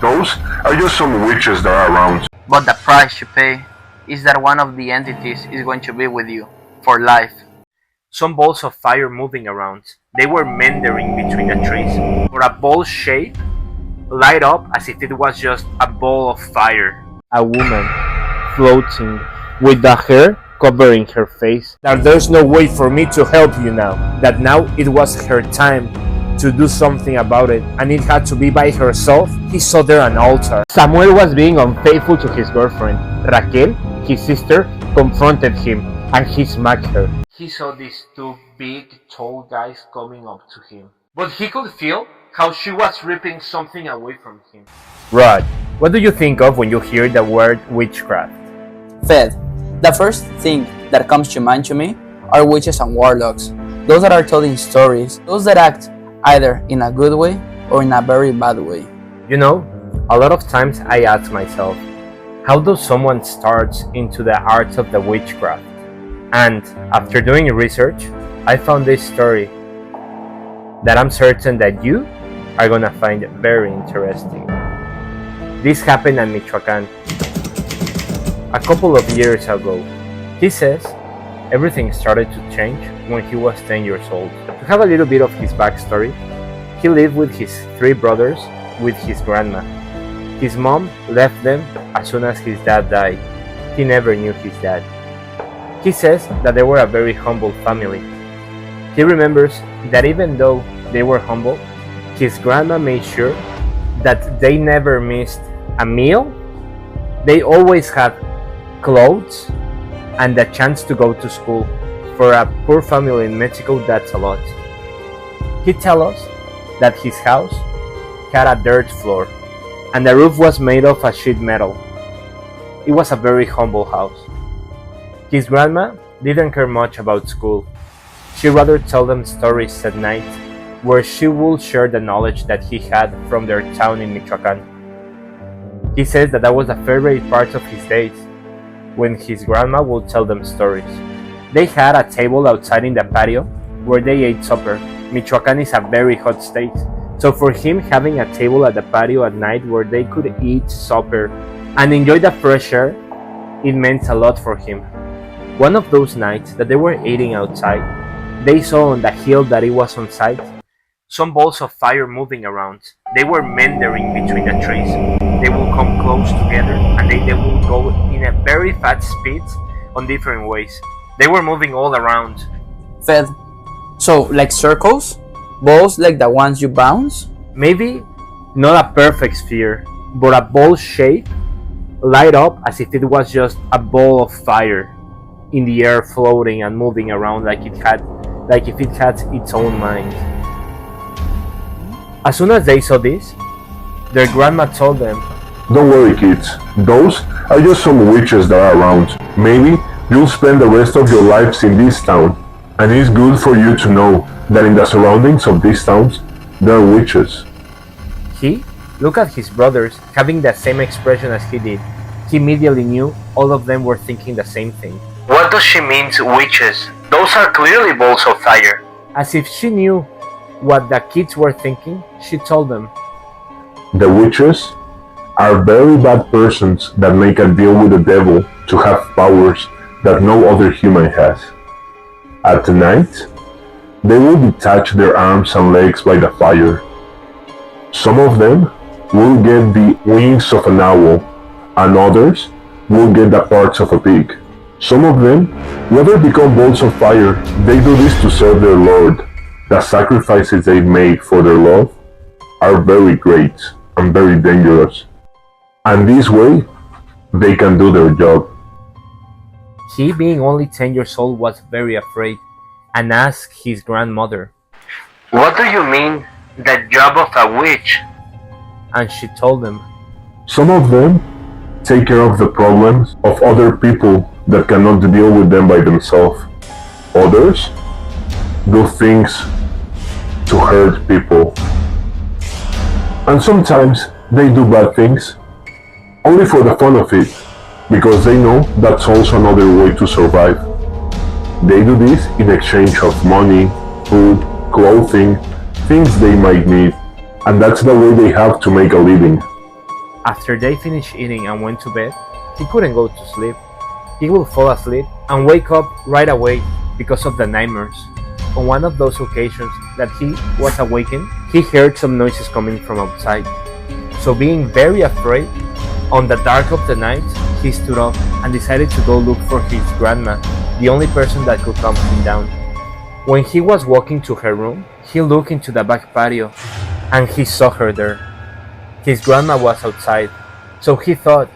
Those are just some witches that are around. But the price you pay is that one of the entities is going to be with you for life. Some balls of fire moving around. They were meandering between the trees, or a ball shape light up as if it was just a ball of fire. A woman floating with the hair covering her face. That there's no way for me to help you now. That now it was her time to do something about it, and it had to be by herself. He saw there an altar. Samuel was being unfaithful to his girlfriend. Raquel, his sister, confronted him, and he smacked her. He saw these two big, tall guys coming up to him, but he could feel how she was ripping something away from him. Rod, what do you think of when you hear the word witchcraft? Fed, the first thing that comes to mind to me are witches and warlocks. Those that are telling stories, those that act either in a good way or in a very bad way. You know, a lot of times I ask myself, how does someone start into the art of the witchcraft? And after doing research, I found this story that I'm certain that you are gonna find very interesting. This happened in Michoacan a couple of years ago. He says everything started to change when he was 10 years old. To have a little bit of his backstory, he lived with his 3 brothers with his grandma. His mom left them as soon as his dad died. He never knew his dad. He says that they were a very humble family. He remembers that even though they were humble, his grandma made sure that they never missed a meal. They always had clothes and the chance to go to school. For a poor family in Mexico, that's a lot. He tells us that his house had a dirt floor and the roof was made of a sheet metal. It was a very humble house. His grandma didn't care much about school. She rather tell them stories at night where she would share the knowledge that he had from their town in Michoacan. He says that was the favorite part of his days, when his grandma would tell them stories. They had a table outside in the patio where they ate supper. Michoacan is a very hot state, so for him having a table at the patio at night where they could eat supper and enjoy the fresh air, it meant a lot for him. One of those nights that they were eating outside, they saw on the hill that it was on site some balls of fire moving around. They were meandering between the trees. They will come close together and they will go in a very fast speed on different ways. They were moving all around. Fed, so like circles? Balls like the ones you bounce? Maybe not a perfect sphere, but a ball shape light up as if it was just a ball of fire in the air, floating and moving around like if it had its own mind. As soon as they saw this, their grandma told them, Don't worry, kids. Those are just some witches that are around. Maybe you'll spend the rest of your lives in this town, and it's good for you to know that in the surroundings of these towns, there are witches. He looked at his brothers having the same expression as he did. He immediately knew all of them were thinking the same thing. What does she mean, witches? Those are clearly balls of fire. As if she knew what the kids were thinking, she told them, The witches are very bad persons that make a deal with the devil to have powers that no other human has. At night, they will detach their arms and legs by the fire. Some of them will get the wings of an owl, and others will get the parts of a pig. Some of them rather become balls of fire. They do this to serve their Lord. The sacrifices they make for their love are very great and very dangerous. And this way, they can do their job. He, being only 10 years old, was very afraid and asked his grandmother, What do you mean, the job of a witch? And she told him, Some of them take care of the problems of other people that cannot deal with them by themselves. Others do things to hurt people. And sometimes they do bad things only for the fun of it, because they know that's also another way to survive. They do this in exchange of money, food, clothing, things they might need, and that's the way they have to make a living. After they finished eating and went to bed, he couldn't go to sleep. He would fall asleep and wake up right away because of the nightmares. On one of those occasions that he was awakened, he heard some noises coming from outside. So being very afraid, on the dark of the night, he stood up and decided to go look for his grandma, the only person that could calm him down. When he was walking to her room, he looked into the back patio and he saw her there. His grandma was outside, so he thought,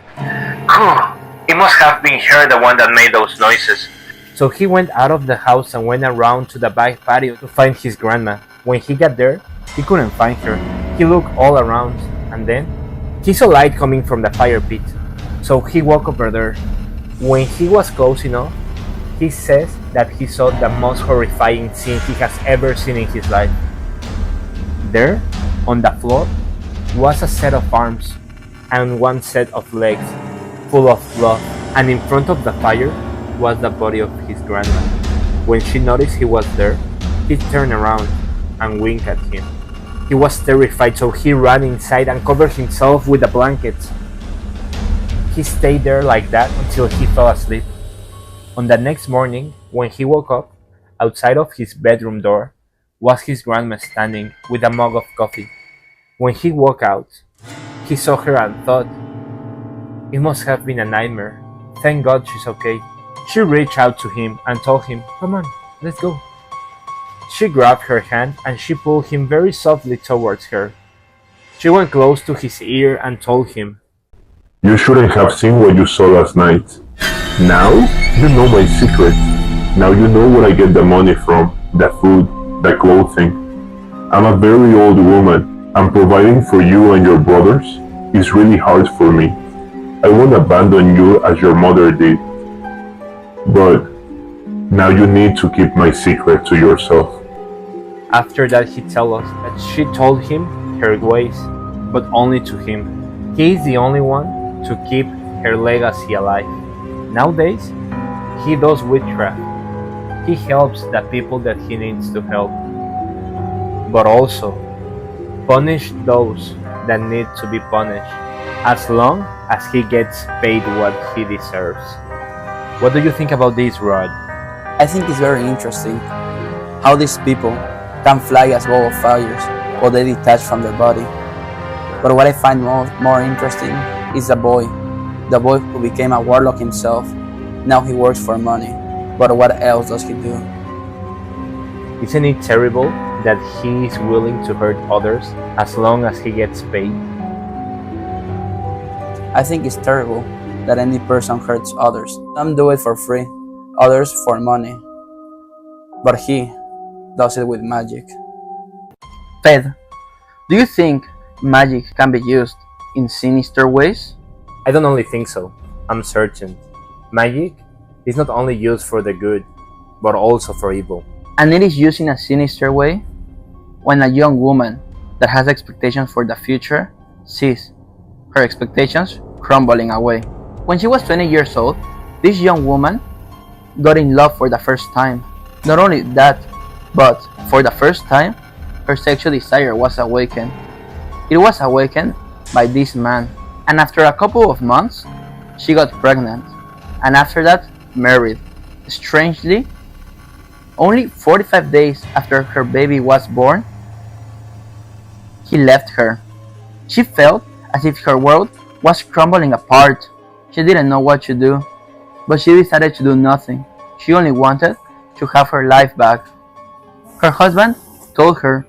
"Oh, it must have been her the one that made those noises." So he went out of the house and went around to the back patio to find his grandma. When he got there, he couldn't find her. He looked all around, and then he saw light coming from the fire pit. So he walked over there. When he was close enough, he says that he saw the most horrifying scene he has ever seen in his life. There, on the floor, was a set of arms and one set of legs full of blood, and in front of the fire was the body of his grandma. When she noticed he was there, he turned around and winked at him. He was terrified, so he ran inside and covered himself with the blankets. He stayed there like that until he fell asleep. On the next morning, when he woke up, outside of his bedroom door was his grandma standing with a mug of coffee. When he woke out, he saw her and thought, "It must have been a nightmare. Thank God she's okay." She reached out to him and told him, "Come on, let's go." She grabbed her hand and she pulled him very softly towards her. She went close to his ear and told him, You shouldn't have seen what you saw last night. Now you know my secret. Now you know where I get the money from, the food, the clothing. I'm a very old woman, and providing for you and your brothers is really hard for me. I won't abandon you as your mother did. But now you need to keep my secret to yourself. After that, he tells us that she told him her ways, but only to him. He is the only one to keep her legacy alive. Nowadays, he does witchcraft. He helps the people that he needs to help, but also punish those that need to be punished, as long as he gets paid what he deserves. What do you think about this, Rod? I think it's very interesting how these people can fly as ball of fires while they detach from their body. But what I find more interesting is the boy who became a warlock himself. Now he works for money, but what else does he do? Isn't it terrible that he is willing to hurt others as long as he gets paid? I think it's terrible that any person hurts others. Some do it for free, others for money, but he does it with magic. Ped, do you think magic can be used in sinister ways? I don't only think so, I'm certain. Magic is not only used for the good, but also for evil. And it is used in a sinister way when a young woman that has expectations for the future sees her expectations crumbling away. When she was 20 years old, this young woman got in love for the first time. Not only that, but for the first time, her sexual desire was awakened. It was awakened by this man, and after a couple of months, she got pregnant, and after that, married. Strangely, only 45 days after her baby was born, he left her. She felt as if her world was crumbling apart. She didn't know what to do, but she decided to do nothing. She only wanted to have her life back. Her husband told her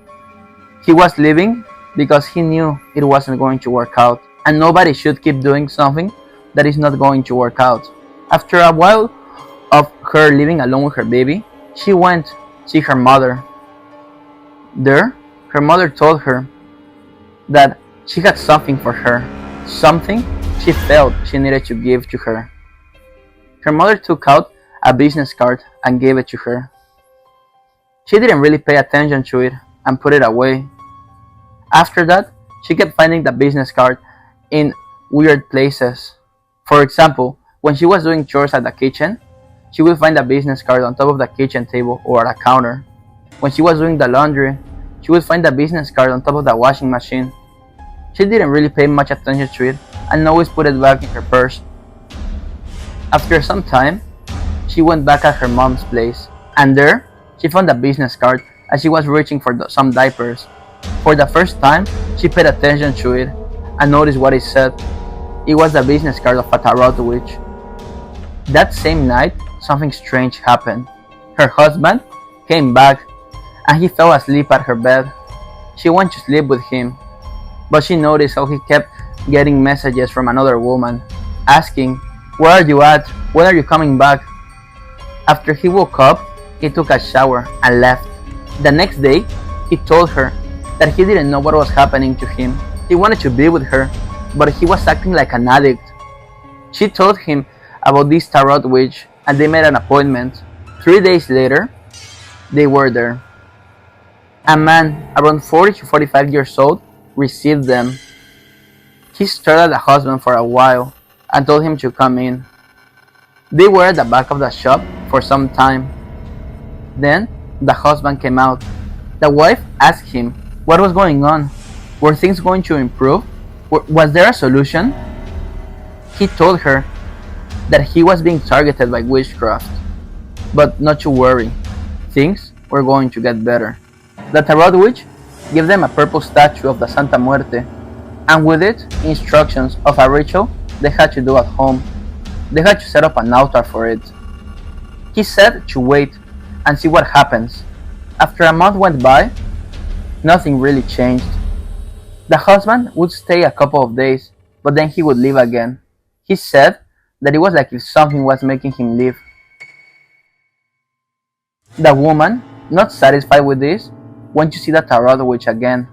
he was leaving because he knew it wasn't going to work out, and nobody should keep doing something that is not going to work out. After a while of her living alone with her baby, she went to see her mother. There, her mother told her that she had something for her, something she felt she needed to give to her. Her mother took out a business card and gave it to her. She didn't really pay attention to it and put it away. After that, she kept finding the business card in weird places. For example, when she was doing chores at the kitchen, she would find the business card on top of the kitchen table or at a counter. When she was doing the laundry, she would find the business card on top of the washing machine. She didn't really pay much attention to it, and always put it back in her purse. After some time, she went back at her mom's place, and there she found a business card as she was reaching for some diapers. For the first time, she paid attention to it and noticed what it said. It was the business card of a tarot witch. That same night, something strange happened. Her husband came back and he fell asleep at her bed. She went to sleep with him, but she noticed how he kept getting messages from another woman asking, "Where are you at? When are you coming back?" After he woke up, he took a shower and left. The next day, he told her that he didn't know what was happening to him. He wanted to be with her, but he was acting like an addict. She told him about this tarot witch and they made an appointment. 3 days later, they were there. A man around 40 to 45 years old received them. He stared at the husband for a while and told him to come in. They were at the back of the shop for some time. Then the husband came out. The wife asked him what was going on. Were things going to improve? Was there a solution? He told her that he was being targeted by witchcraft, but not to worry. Things were going to get better. The tarot witch gave them a purple statue of the Santa Muerte, and with it, instructions of a ritual they had to do at home. They had to set up an altar for it. He said to wait and see what happens. After a month went by, nothing really changed. The husband would stay a couple of days, but then he would leave again. He said that it was like if something was making him leave. The woman, not satisfied with this, went to see the tarot witch again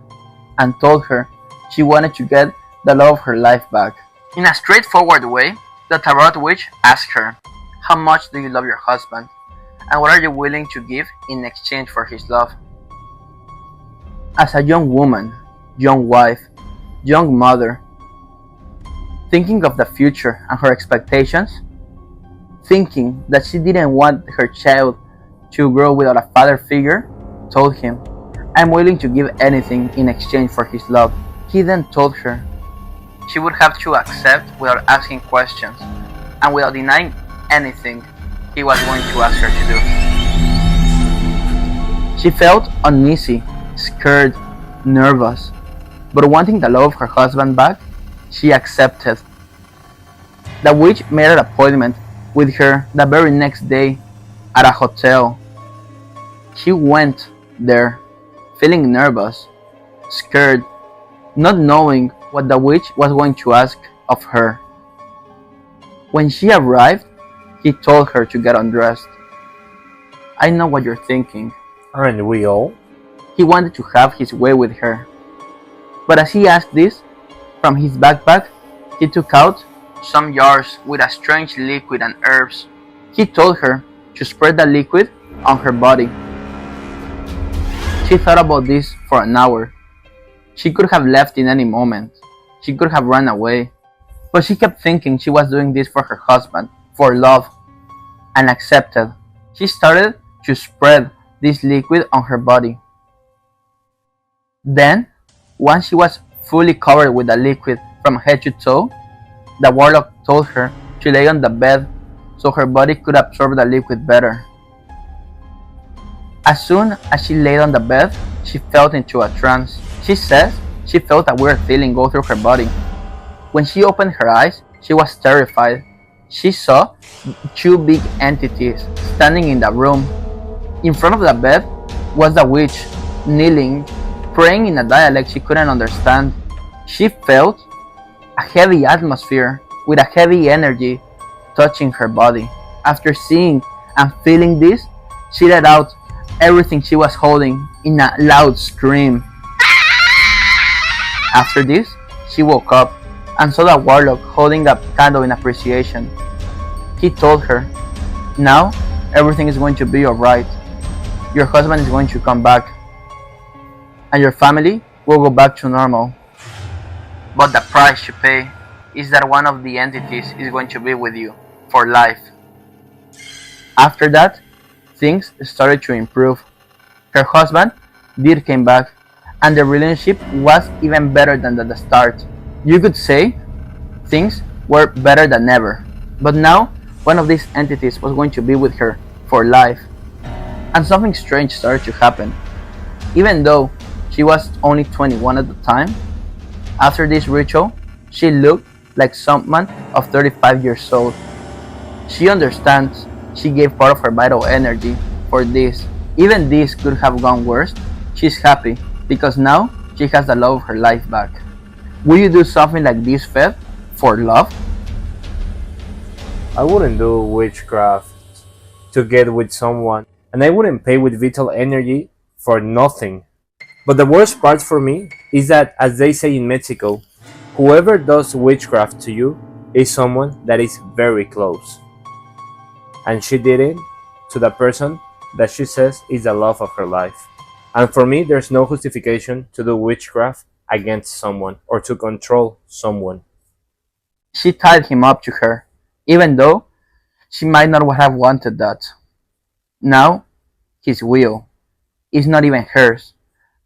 and told her she wanted to get the love of her life back. In a straightforward way, the tarot witch asked her, "How much do you love your husband? And what are you willing to give in exchange for his love?" As a young woman, young wife, young mother, thinking of the future and her expectations, thinking that she didn't want her child to grow without a father figure, told him, "I'm willing to give anything in exchange for his love." He then told her she would have to accept without asking questions and without denying anything he was going to ask her to do. She felt uneasy, scared, nervous, but wanting the love of her husband back, she accepted. The witch made an appointment with her the very next day at a hotel. She went there, feeling nervous, scared, not knowing what the witch was going to ask of her. When she arrived, he told her to get undressed. "I know what you're thinking." Aren't we all? He wanted to have his way with her. But as he asked this, from his backpack, he took out some jars with a strange liquid and herbs. He told her to spread the liquid on her body. She thought about this for an hour. She could have left in any moment. She could have run away. But she kept thinking she was doing this for her husband, for love, and accepted. She started to spread this liquid on her body. Then, once she was fully covered with the liquid from head to toe, the warlock told her to lay on the bed so her body could absorb the liquid better. As soon as she laid on the bed, she fell into a trance. She says she felt a weird feeling go through her body. When she opened her eyes, she was terrified. She saw two big entities standing in the room. In front of the bed was the witch, kneeling, praying in a dialect she couldn't understand. She felt a heavy atmosphere with a heavy energy touching her body. After seeing and feeling this, she let out everything she was holding in a loud scream. After this, she woke up and saw the warlock holding a candle in appreciation. He told her, "Now everything is going to be alright. Your husband is going to come back, and your family will go back to normal. But the price you pay is that one of the entities is going to be with you for life." After that, things started to improve. Her husband did come back, and the relationship was even better than at the start. You could say Things were better than ever, but now one of these entities was going to be with her for life, and something strange started to happen. Even though she was only 21 at the time, after this ritual, she looked like someone of 35 years old. She understands she gave part of her vital energy for this. Even this could have gone worse. She's happy because now she has the love of her life back. Will you do something like this, Fed, for love? I wouldn't do witchcraft to get with someone, and I wouldn't pay with vital energy for nothing. But the worst part for me is that, as they say in Mexico, whoever does witchcraft to you is someone that is very close. And she did it to the person that she says is the love of her life. And for me, there's no justification to do witchcraft against someone or to control someone. She tied him up to her, even though she might not have wanted that. Now, his will is not even hers,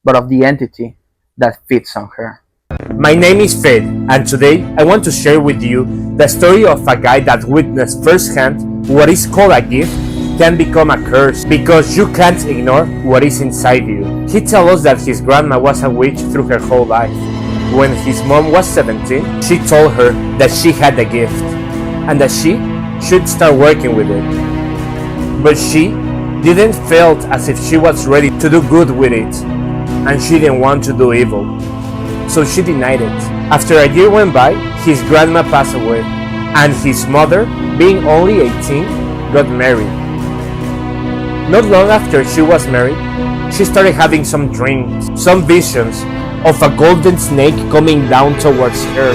but of the entity that feeds on her. My name is Fed, and today I want to share with you the story of a guy that witnessed firsthand what is called a gift can become a curse because you can't ignore what is inside you. He tells us that his grandma was a witch through her whole life. When his mom was 17, she told her that she had a gift and that she should start working with it. But she didn't feel as if she was ready to do good with it, and she didn't want to do evil. So she denied it. After a year went by, his grandma passed away, and his mother, being only 18, got married. Not long after she was married, she started having some dreams, some visions of a golden snake coming down towards her.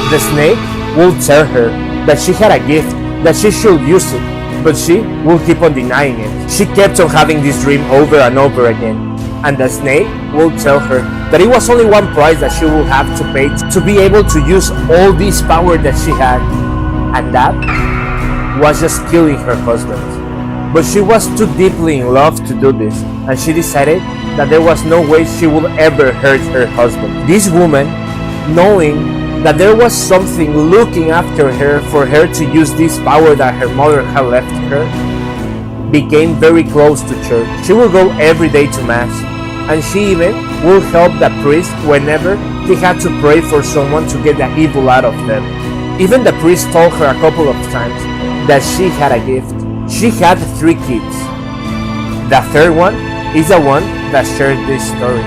The snake would tell her that she had a gift, that she should use it, but she would keep on denying it. She kept on having this dream over and over again, and the snake would tell her that it was only one price that she would have to pay to be able to use all this power that she had, and that was just killing her husband. But she was too deeply in love to do this, and she decided that there was no way she would ever hurt her husband. This woman, knowing that there was something looking after her for her to use this power that her mother had left her, became very close to church. She would go every day to mass, and she even would help the priest whenever he had to pray for someone to get the evil out of them. Even the priest told her a couple of times that she had a gift. She had 3 kids. The third one is the one that shared this story.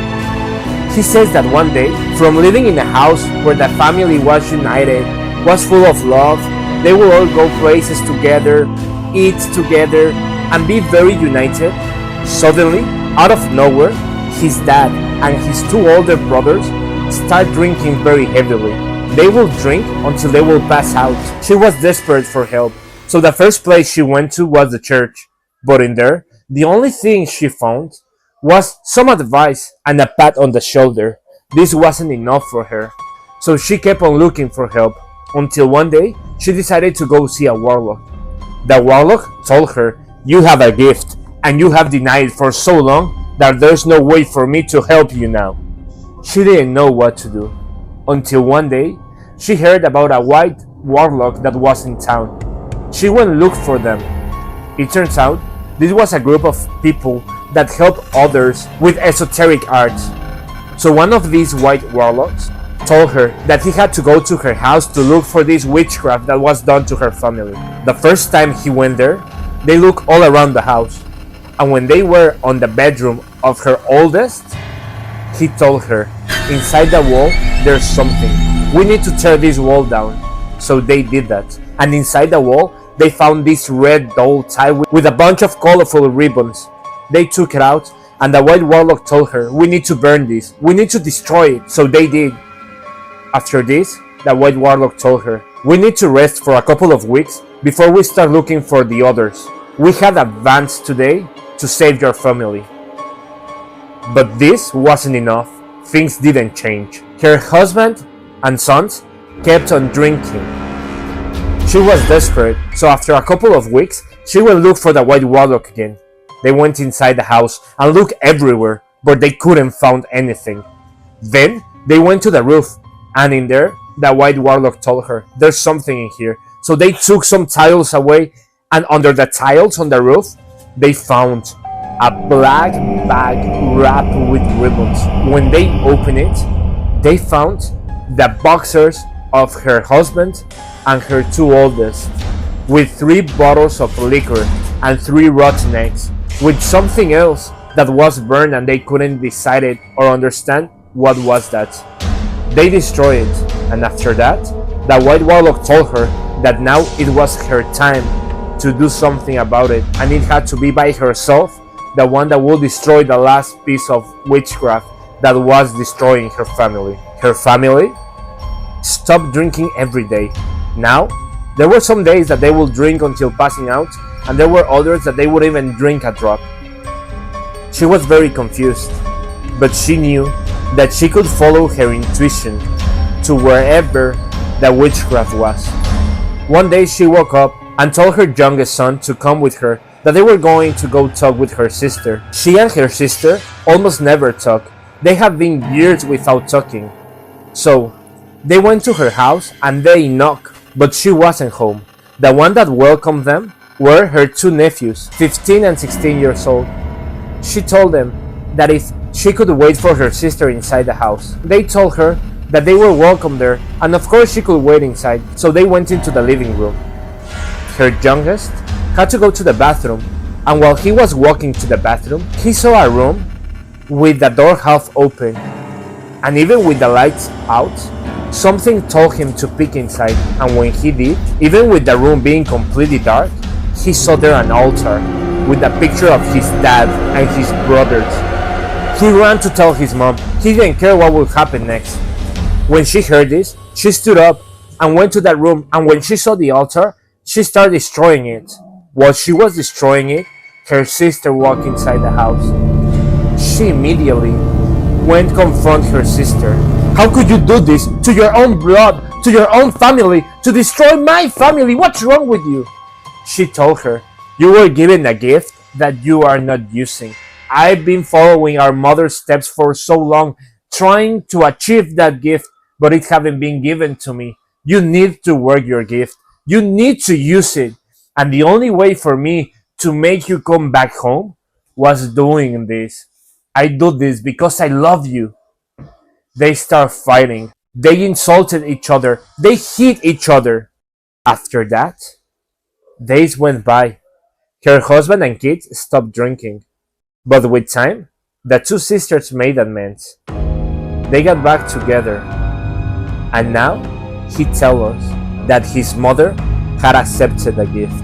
He says that one day, from living in a house where the family was united, was full of love, they would all go places together, eat together, and be very united, suddenly, out of nowhere, his dad and his 2 older brothers start drinking very heavily. They will drink until they will pass out. She was desperate for help, so the first place she went to was the church. But in there, the only thing she found was some advice and a pat on the shoulder. This wasn't enough for her, so she kept on looking for help, until one day, she decided to go see a warlock. The warlock told her, "You have a gift, and you have denied it for so long that there's no way for me to help you now." She didn't know what to do, until one day, she heard about a white warlock that was in town. She went and looked for them. It turns out, this was a group of people that helped others with esoteric arts. So one of these white warlocks told her that he had to go to her house to look for this witchcraft that was done to her family. The first time he went there, they looked all around the house, and when they were on the bedroom of her oldest, he told her, "Inside the wall, there's something. We need to tear this wall down." So they did that, and inside the wall, they found this red doll tied with a bunch of colorful ribbons. They took it out, and the white warlock told her, "We need to burn this. We need to destroy it." So they did. After this, the white warlock told her, "We need to rest for a couple of weeks before we start looking for the others. We had advanced today to save your family." But this wasn't enough. Things didn't change. Her husband and sons kept on drinking. She was desperate, so after a couple of weeks, she went look for the white warlock again. They went inside the house and looked everywhere, but they couldn't find anything. Then they went to the roof, and in there the white warlock told her, there's something in here. So they took some tiles away, and under the tiles on the roof, they found a black bag wrapped with ribbons. When they opened it, they found the boxers of her husband and her two oldest, with 3 bottles of liquor and 3 rotten eggs, with something else that was burned, and they couldn't decide it or understand what was that. They destroyed it, and after that, the white warlock told her that now it was her time to do something about it, and it had to be by herself, the one that would destroy the last piece of witchcraft that was destroying her family. Her family stopped drinking every day. Now, there were some days that they would drink until passing out, and there were others that they would even drink a drop. She was very confused, but she knew that she could follow her intuition to wherever the witchcraft was. One day she woke up and told her youngest son to come with her, that they were going to go talk with her sister. She and her sister almost never talk. They have been years without talking. So, they went to her house and they knocked, but she wasn't home. The one that welcomed them were her 2 nephews, 15 and 16 years old. She told them that if she could wait for her sister inside the house. They told her that they were welcome there, and of course she could wait inside, so they went into the living room. Her youngest had to go to the bathroom, and while he was walking to the bathroom, he saw a room with the door half open, and even with the lights out, something told him to peek inside, and when he did, even with the room being completely dark, he saw there an altar with a picture of his dad and his brothers. He ran to tell his mom. He didn't care what would happen next. When she heard this, she stood up and went to that room, and when she saw the altar, she started destroying it. While she was destroying it, her sister walked inside the house. She immediately went to confront her sister. How could you do this to your own blood, to your own family, to destroy my family? What's wrong with you? She told her, you were given a gift that you are not using. I've been following our mother's steps for so long, trying to achieve that gift, but it haven't been given to me. You need to work your gift. You need to use it. And the only way for me to make you come back home was doing this. I do this because I love you. They start fighting. They insulted each other. They hit each other. After that, days went by. Her husband and kids stopped drinking. But with time, the 2 sisters made amends. They got back together. And now, he tells us that his mother had accepted the gift.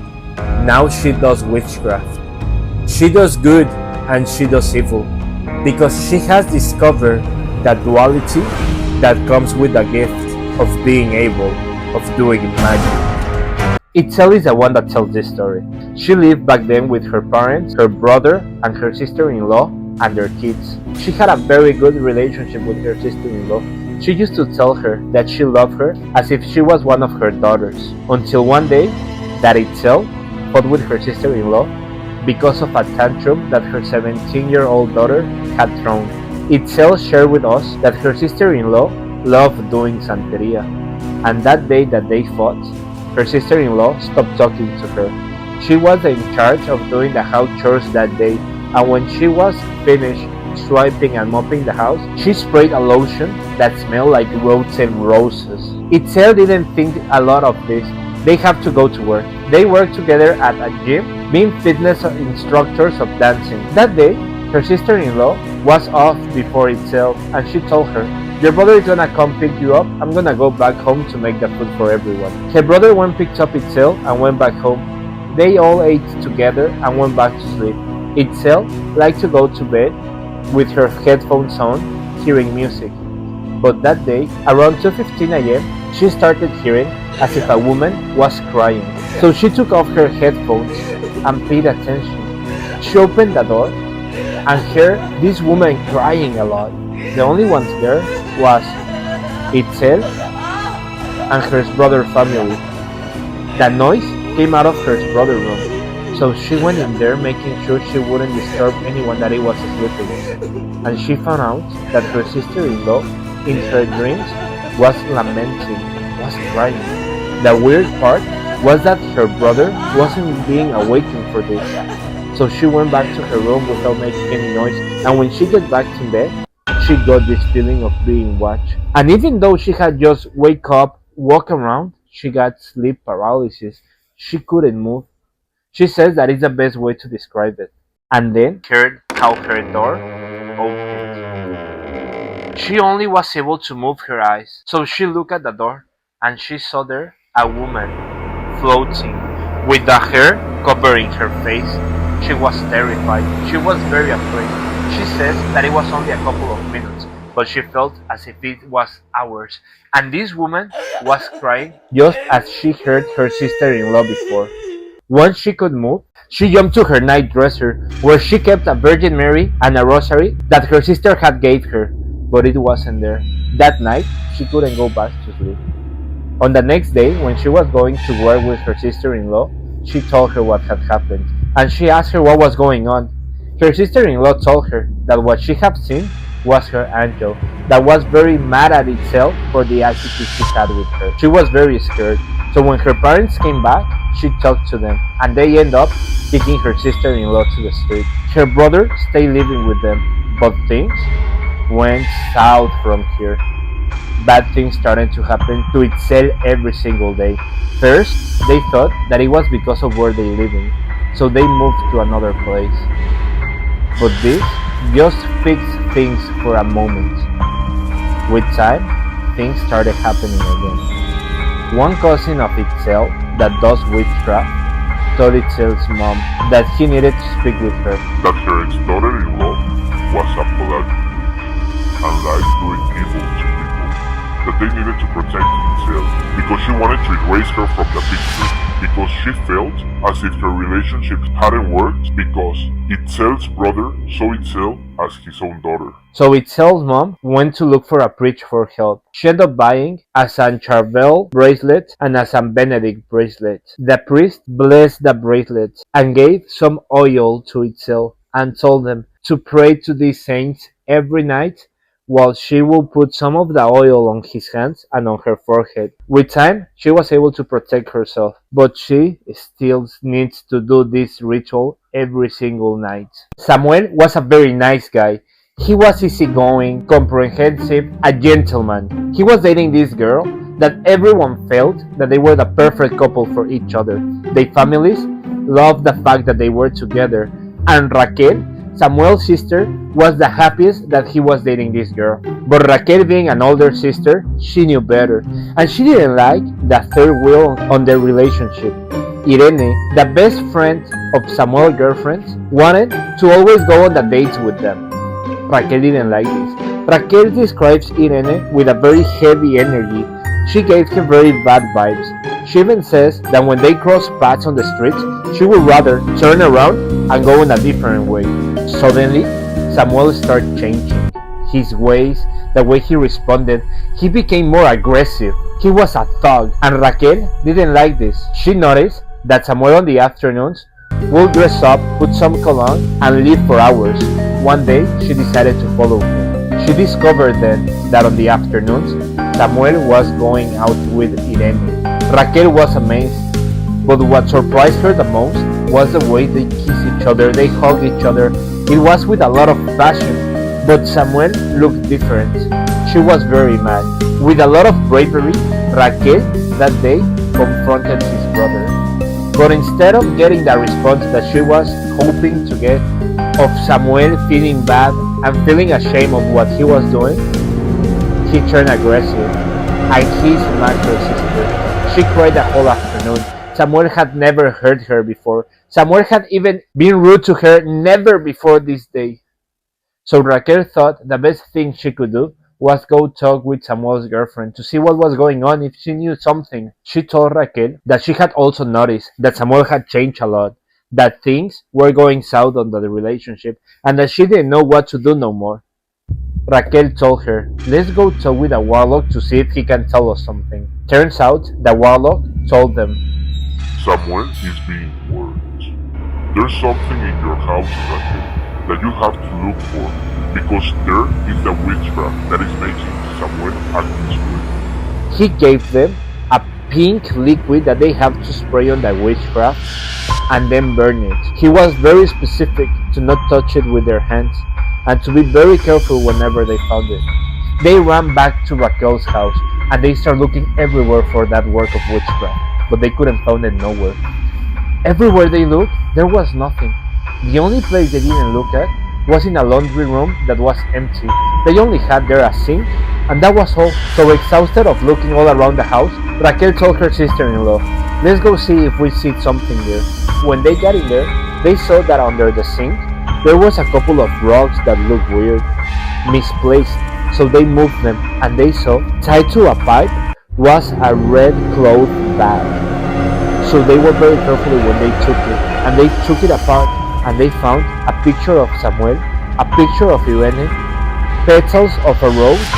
Now she does witchcraft. She does good and she does evil, because she has discovered the duality that comes with the gift of being able of doing magic. Itzel is the one that tells this story. She lived back then with her parents, her brother, and her sister-in-law, and their kids. She had a very good relationship with her sister-in-law. She used to tell her that she loved her as if she was one of her daughters, until one day that Itzel fought with her sister-in-law because of a tantrum that her 17-year-old daughter had thrown. Itzel shared with us that her sister-in-law loved doing santeria, and that day that they fought, her sister-in-law stopped talking to her. She was in charge of doing the house chores that day, and when she was finished swiping and mopping the house, she sprayed a lotion that smelled like rotten roses. Itzel didn't think a lot of this. They have to go to work. They work together at a gym, being fitness instructors of dancing. That day, her sister-in-law was off before Itzel, and she told her, your brother is gonna come pick you up. I'm gonna go back home to make the food for everyone. Her brother went picked up Itzel and went back home. They all ate together and went back to sleep. Itzel liked to go to bed with her headphones on, hearing music. But that day, around 2:15 a.m., she started hearing as if a woman was crying. So she took off her headphones and paid attention. She opened the door and heard this woman crying a lot. The only ones there was Itzel and her brother's family. The noise came out of her brother's room, so she went in there making sure she wouldn't disturb anyone that he was sleeping. And she found out that her sister-in-law, in her dreams, was lamenting, was crying. The weird part was that her brother wasn't being awakened for this. So she went back to her room without making any noise, and when she got back to bed, she got this feeling of being watched. And even though she had just wake up, walk around, she got sleep paralysis. She couldn't move. She says that is the best way to describe it. And then heard how her door opened. She only was able to move her eyes, so she looked at the door and she saw there a woman floating with the hair covering her face. She was terrified. She was very afraid. She says that it was only a couple of minutes, but she felt as if it was hours. And this woman was crying just as she heard her sister-in-law before. Once she could move, she jumped to her night dresser, where she kept a Virgin Mary and a rosary that her sister had gave her, but it wasn't there. That night, she couldn't go back to sleep. On the next day, when she was going to work with her sister-in-law, she told her what had happened, and she asked her what was going on. Her sister-in-law told her that what she had seen was her angel, that was very mad at itself for the attitude she had with her. She was very scared, so when her parents came back, she talked to them, and they ended up taking her sister-in-law to the street. Her brother stayed living with them, but things went south from here. Bad things started to happen to itself every single day. First, they thought that it was because of where they live in, so they moved to another place. But this just fixed things for a moment. With time, things started happening again. One cousin of Itzel that does witchcraft told Itzel's mom that he needed to speak with her. That her ex-daughter-in-law was a paladin and liked doing evil to people. That they needed to protect Itzel because she wanted to erase her from the picture, because she felt as if her relationship hadn't worked because Itzel's brother saw Itzel as his own daughter. So Itzel's mom went to look for a priest for help. She ended up buying a San Charbel bracelet and a San Benedict bracelet. The priest blessed the bracelets and gave some oil to Itzel and told them to pray to these saints every night, while she will put some of the oil on his hands and on her forehead. With time, she was able to protect herself, but she still needs to do this ritual every single night. Samuel was a very nice guy. He was easygoing, comprehensive, a gentleman. He was dating this girl that everyone felt that they were the perfect couple for each other. Their families loved the fact that they were together, and Raquel, Samuel's sister, was the happiest that he was dating this girl. But Raquel, being an older sister, she knew better, and she didn't like the third wheel on their relationship. Irene, the best friend of Samuel's girlfriends, wanted to always go on the dates with them. Raquel didn't like this. Raquel describes Irene with a very heavy energy. She gave him very bad vibes. She even says that when they cross paths on the street, she would rather turn around and go in a different way. Suddenly, Samuel started changing. His ways, the way he responded, he became more aggressive. He was a thug, and Raquel didn't like this. She noticed that Samuel on the afternoons would dress up, put some cologne, and leave for hours. One day, she decided to follow him. She discovered then that on the afternoons, Samuel was going out with Irene. Raquel was amazed, but what surprised her the most was the way they kissed each other, they hugged each other. It was with a lot of passion, but Samuel looked different. She was very mad. With a lot of bravery, Raquel that day confronted his brother. But instead of getting the response that she was hoping to get, of Samuel feeling bad and feeling ashamed of what he was doing, he turned aggressive and he smacked her sister. She cried the whole afternoon. Samuel had never heard her before. Samuel had even been rude to her never before this day. So Raquel thought the best thing she could do was go talk with Samuel's girlfriend to see what was going on, if she knew something. She told Raquel that she had also noticed that Samuel had changed a lot, that things were going south on the relationship, and that she didn't know what to do no more. Raquel told her, let's go talk with a warlock to see if he can tell us something. Turns out, the warlock told them, Samuel is being worked. There's something in your house, Raquel, that you have to look for, because there is the witchcraft that is making Samuel act this way. He gave them a pink liquid that they have to spray on the witchcraft and then burn it. He was very specific to not touch it with their hands and to be very careful whenever they found it. They ran back to Raquel's house and they started looking everywhere for that work of witchcraft, but they couldn't find it nowhere. Everywhere they looked, there was nothing. The only place they didn't look at was in a laundry room that was empty. They only had there a sink, and that was all. So exhausted of looking all around the house, Raquel told her sister-in-law, "Let's go see if we see something there." When they got in there, they saw that under the sink, there was a couple of rocks that looked weird, misplaced. So they moved them, and they saw, tied to a pipe, was a red cloth bag. So they were very careful when they took it, and they took it apart, and they found a picture of Samuel, a picture of Irene, petals of a rose,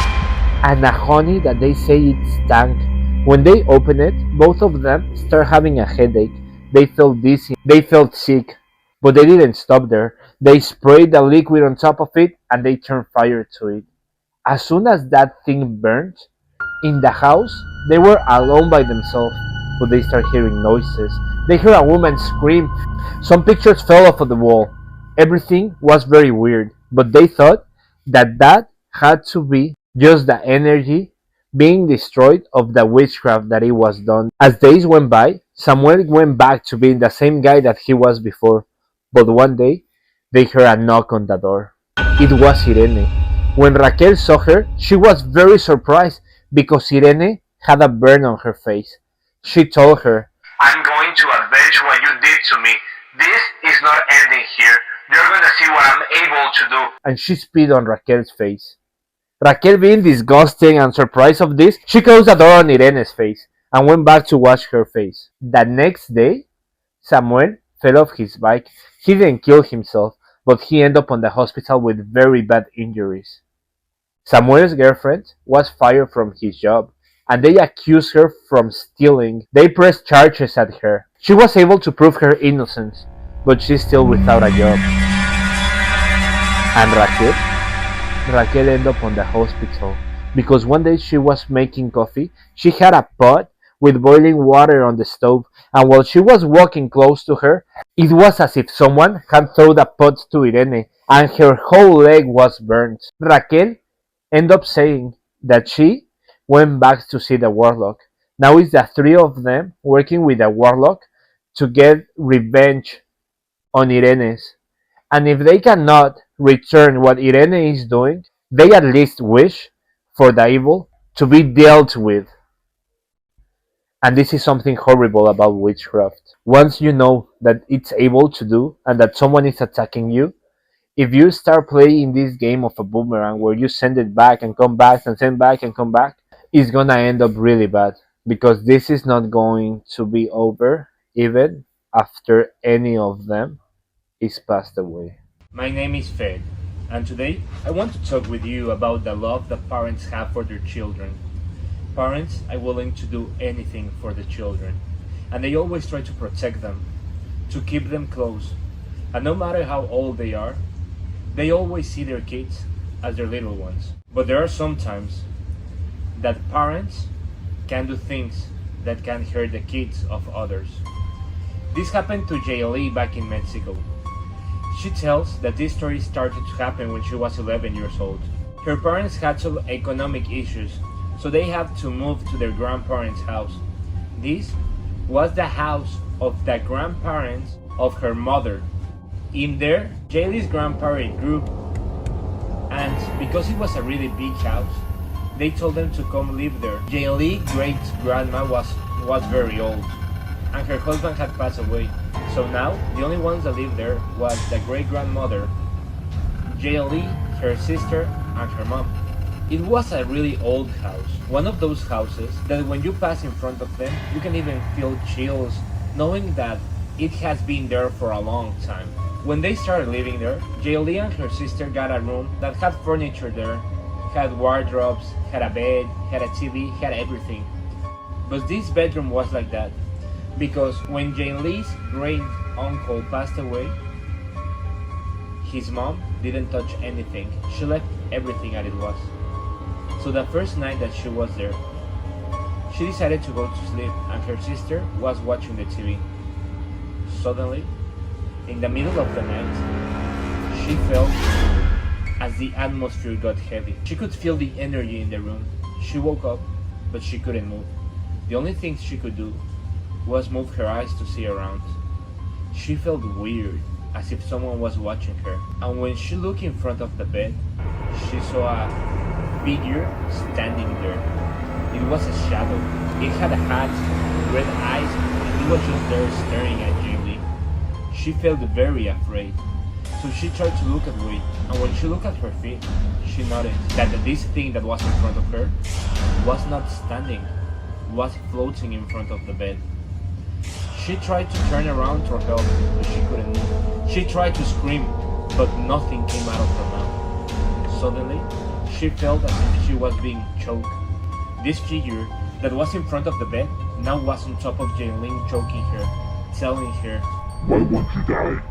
and a honey that they say it stank. When they opened it, both of them started having a headache. They felt dizzy, they felt sick, but they didn't stop there. They sprayed the liquid on top of it, and they turned fire to it. As soon as that thing burned, in the house, they were alone by themselves, but they started hearing noises. They heard a woman scream. Some pictures fell off of the wall. Everything was very weird, but they thought that that had to be just the energy being destroyed of the witchcraft that it was done. As days went by, Samuel went back to being the same guy that he was before, but one day, they heard a knock on the door. It was Irene. When Raquel saw her, she was very surprised because Irene had a burn on her face. She told her, "I'm going to avenge what you did to me. This is not ending here. You're gonna see what I'm able to do." and she spit on Raquel's face. Raquel, being disgusted and surprised of this, she closed the door on Irene's face and went back to wash her face. The next day, Samuel fell off his bike. He didn't kill himself, but he ended up on the hospital with very bad injuries. Samuel's girlfriend was fired from his job, and they accused her from stealing. They pressed charges at her. She was able to prove her innocence, but she's still without a job. And Raquel ended up on the hospital because one day she was making coffee. She had a pot with boiling water on the stove, and while she was walking close to her, it was as if someone had thrown the pot to Irene, and her whole leg was burnt. Raquel ended up saying that she went back to see the warlock. Now it's the three of them working with the warlock to get revenge on Irene's. And if they cannot return what Irene is doing, they at least wish for the evil to be dealt with. And this is something horrible about witchcraft. Once you know that it's able to do and that someone is attacking you, if you start playing this game of a boomerang where you send it back and come back and send back and come back, it's gonna end up really bad because this is not going to be over even after any of them is passed away. My name is Fed, and today I want to talk with you about the love that parents have for their children. Parents are willing to do anything for the children, and they always try to protect them, to keep them close. And no matter how old they are, they always see their kids as their little ones. But there are some times that parents can do things that can hurt the kids of others. This happened to JLE back in Mexico. She tells that this story started to happen when she was 11 years old. Her parents had some economic issues, so they had to move to their grandparents' house. This was the house of the grandparents of her mother. In there, JLe's grandparent grew, and because it was a really big house, they told them to come live there. JLe's great-grandma was very old, and her husband had passed away. So now, the only ones that lived there was the great-grandmother, JLE, her sister, and her mom. It was a really old house, one of those houses that when you pass in front of them, you can even feel chills, knowing that it has been there for a long time. When they started living there, JLE and her sister got a room that had furniture there, had wardrobes, had a bed, had a TV, had everything. But this bedroom was like that, because when JLe's great uncle passed away, his mom didn't touch anything. She left everything as it was. So the first night that she was there, She decided to go to sleep, and her sister was watching the TV. Suddenly, in the middle of the night, she felt as the atmosphere got heavy. She could feel the energy in the room. She woke up, but she couldn't move. The only thing she could do was move her eyes to see around. She felt weird, as if someone was watching her. And when she looked in front of the bed, she saw a figure standing there. It was a shadow. It had a hat, red eyes, and it was just there staring at Jamie. She felt very afraid. So she tried to look away, and when she looked at her feet, she noticed that this thing that was in front of her was not standing, was floating in front of the bed. She tried to turn around for help, but she couldn't move. She tried to scream, but nothing came out of her mouth. Suddenly, she felt as if she was being choked. This figure that was in front of the bed now was on top of Jaylene, choking her, telling her, "Why won't you die?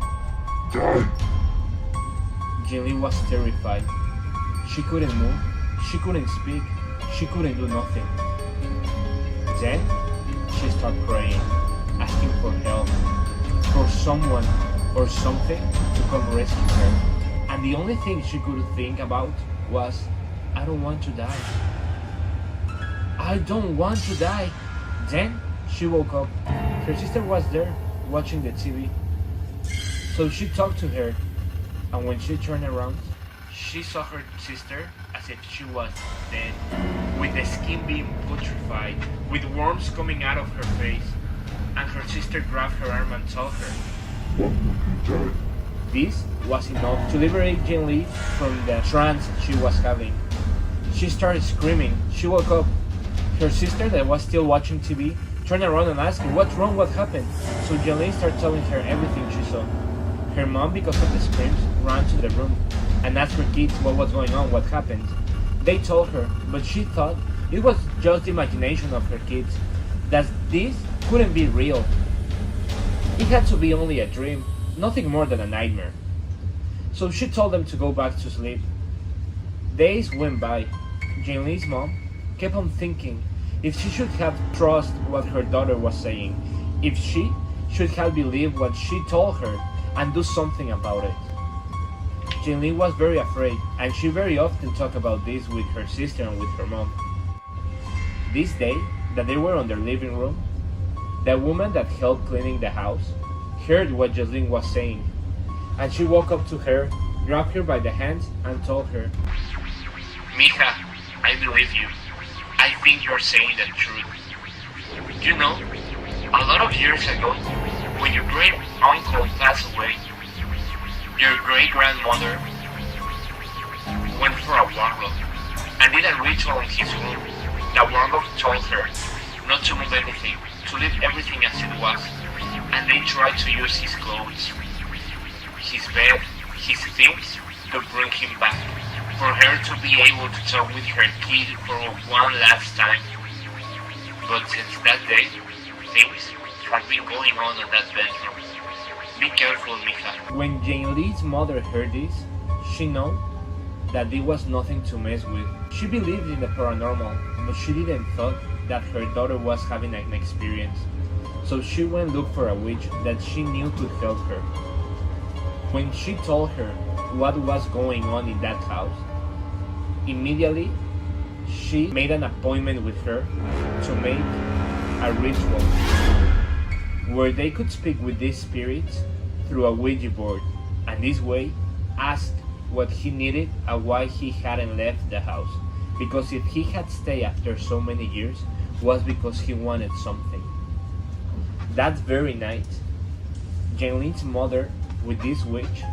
Die!" Jaylene was terrified. She couldn't move, she couldn't speak, she couldn't do nothing. Then, she started praying, asking for help, for someone or something to come rescue her. And the only thing she could think about was, I don't want to die. I don't want to die. Then, she woke up. Her sister was there, watching the TV. So she talked to her, and when she turned around, she saw her sister as if she was dead, with the skin being putrefied, with worms coming out of her face, and her sister grabbed her arm and told her, "Why won't you die?" this was enough to liberate Jin Lee from the trance she was having. She started screaming. She woke up. Her sister, that was still watching TV, turned around and asked her, "What's wrong? What happened?" So Jin Lee started telling her everything she saw. Her mom, because of the screams, ran to the room and asked her kids what was going on, what happened. They told her, but she thought it was just the imagination of her kids, that this couldn't be real. It had to be only a dream, nothing more than a nightmare. So she told them to go back to sleep. Days went by. Jin Lee's mom kept on thinking if she should have trusted what her daughter was saying, if she should have believed what she told her and do something about it. Jin Lee was very afraid, and she very often talked about this with her sister and with her mom. This day that they were on their living room, the woman that helped cleaning the house heard what Jocelyn was saying, and she walked up to her, grabbed her by the hands, and told her, Mija, I believe you. I think you're saying the truth. You know, a lot of years ago, when your great uncle passed away, your great grandmother went for a warlock and did a ritual in his room. The warlock told her not to move anything, to leave everything as it was, and they tried to use his clothes, his bed, his things to bring him back, for her to be able to talk with her kid for one last time. But since that day, things have been going on in that bedroom. Be careful, Mija. When Jane Lee's mother heard this, she knew that there was nothing to mess with. She believed in the paranormal, but she didn't thought that her daughter was having an experience. So she went look for a witch that she knew could help her. When she told her what was going on in that house, immediately she made an appointment with her to make a ritual where they could speak with these spirits through a Ouija board, and this way ask what he needed and why he hadn't left the house. Because if he had stayed after so many years, was because he wanted something. That very night, Jane's mother, with this witch,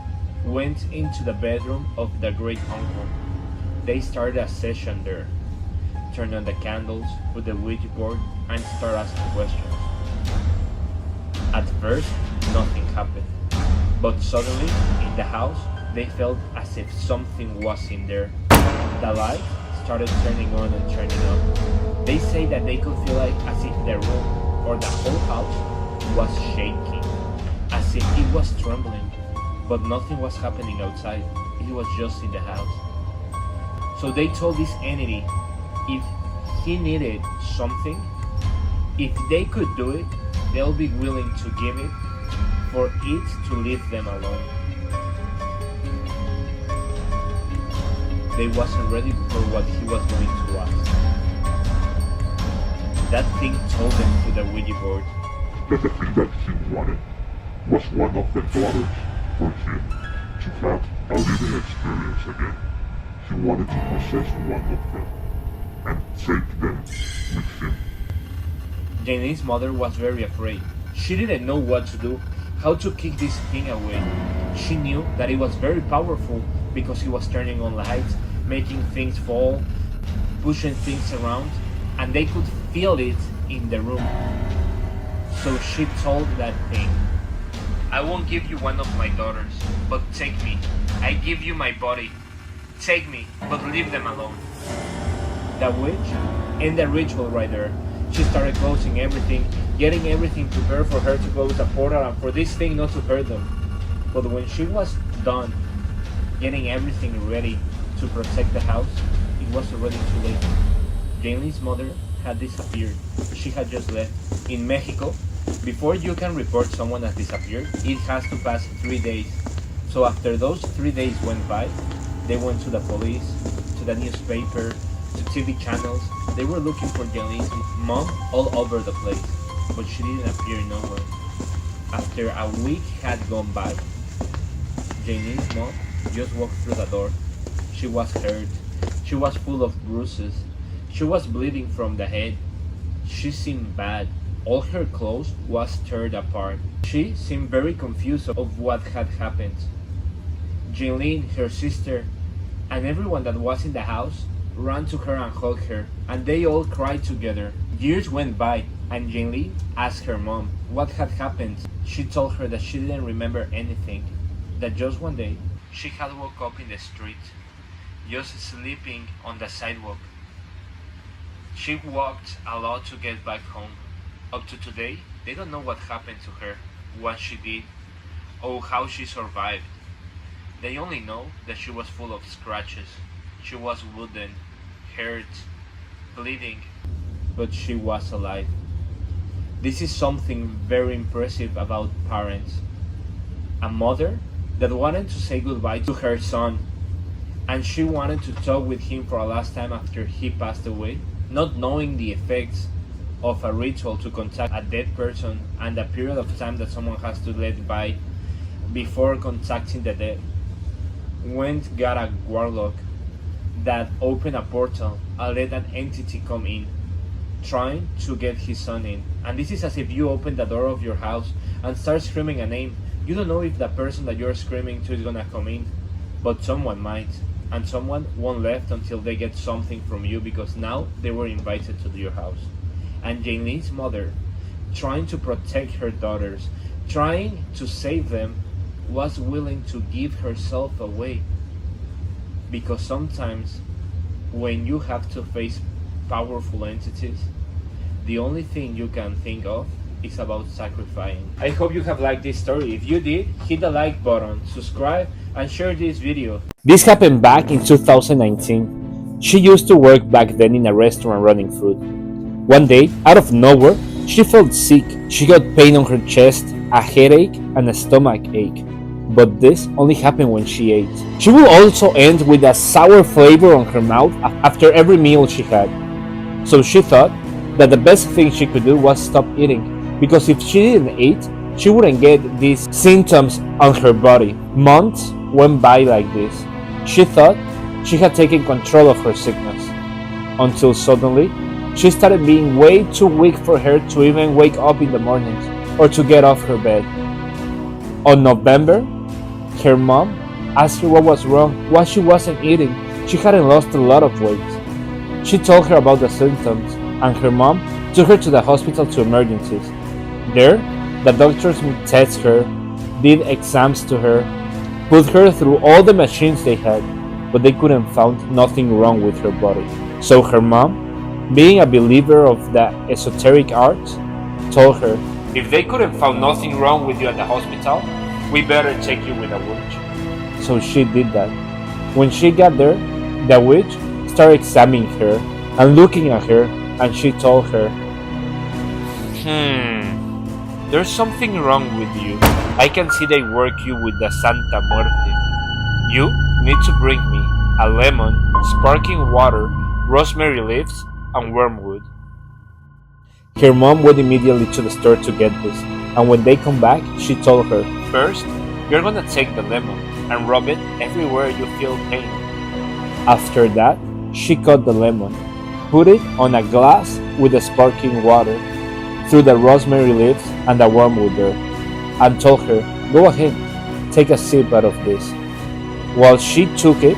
went into the bedroom of the great uncle. They started a session there, turned on the candles with the Ouija board, and started asking questions. At first, nothing happened, but suddenly, in the house, they felt as if something was in there. The light started turning on and turning up. They say that they could feel like as if the room or the whole house was shaking, as if it was trembling, but nothing was happening outside. It was just in the house. So they told this entity if he needed something, If they could do it, they'll be willing to give it for it to leave them alone. They wasn't ready for what he was going to ask. That thing told them through the Ouija board that the thing that he wanted was one of the daughters for him to have a living experience again. He wanted to possess one of them and take them with him. Jane's mother was very afraid. She didn't know what to do, how to kick this thing away. She knew that it was very powerful because he was turning on lights, making things fall, pushing things around, and they could feel it in the room. So she told that thing, "I won't give you one of my daughters, but take me. I give you my body. Take me, but leave them alone." The witch ended the ritual right there. She started closing everything, getting everything prepared for her to close the portal and for this thing not to hurt them. But when she was done getting everything ready to protect the house, it was already too late. Jane's mother had disappeared. She had just left. In Mexico, before you can report someone has disappeared, it has to pass 3 days. So after those 3 days went by, they went to the police, to the newspaper, to TV channels. They were looking for Jane's mom all over the place, but she didn't appear nowhere. After a week had gone by, Jane's mom just walked through the door. She was hurt. She was full of bruises. She was bleeding from the head. She seemed bad. All her clothes was torn apart. She seemed very confused of what had happened. Jaylene, her sister, and everyone that was in the house ran to her and hugged her, and they all cried together. Years went by, and Jaylene asked her mom what had happened. She told her that she didn't remember anything, that just one day she had woke up in the street, just sleeping on the sidewalk. She walked a lot to get back home. Up to today, they don't know what happened to her, what she did, or how she survived. They only know that she was full of scratches. She was wooden, hurt, bleeding, but she was alive. This is something very impressive about parents. A mother that wanted to say goodbye to her son, and she wanted to talk with him for a last time after he passed away, not knowing the effects of a ritual to contact a dead person and the period of time that someone has to let by before contacting the dead. Went got a warlock that opened a portal and let an entity come in, trying to get his son in. And this is as if you open the door of your house and start screaming a name. You don't know if the person that you're screaming to is gonna come in, but someone might. And someone won't left until they get something from you because now they were invited to your house. And Jane's mother, trying to protect her daughters, trying to save them, was willing to give herself away. Because sometimes when you have to face powerful entities, the only thing you can think of is about sacrificing. I hope you have liked this story. If you did, hit the like button, subscribe, and share this video. This happened back in 2019. She used to work back then in a restaurant running food. One day, out of nowhere, she felt sick. She got pain on her chest, a headache, and a stomach ache. But this only happened when she ate. She will also end with a sour flavor on her mouth after every meal she had. So she thought that the best thing she could do was stop eating, because if she didn't eat, she wouldn't get these symptoms on her body. Months went by like this. She thought she had taken control of her sickness, until suddenly she started being way too weak for her to even wake up in the mornings or to get off her bed. On November, her mom asked her what was wrong, why she wasn't eating. She hadn't lost a lot of weight. She told her about the symptoms, and her mom took her to the hospital to emergencies. There, the doctors tested her, did exams to her, put her through all the machines they had, but they couldn't find nothing wrong with her body. So her mom, being a believer of the esoteric arts, told her, if they couldn't find nothing wrong with you at the hospital, we better take you with a witch. So she did that. When she got there, the witch started examining her and looking at her, and she told her, There's something wrong with you. I can see they work you with the Santa Muerte. You need to bring me a lemon, sparkling water, rosemary leaves, and wormwood. Her mom went immediately to the store to get this, and when they come back, she told her, first, you're gonna take the lemon and rub it everywhere you feel pain. After that, she cut the lemon, put it on a glass with the sparkling water, threw the rosemary leaves and the wormwood there, and told her, go ahead, take a sip out of this. While she took it,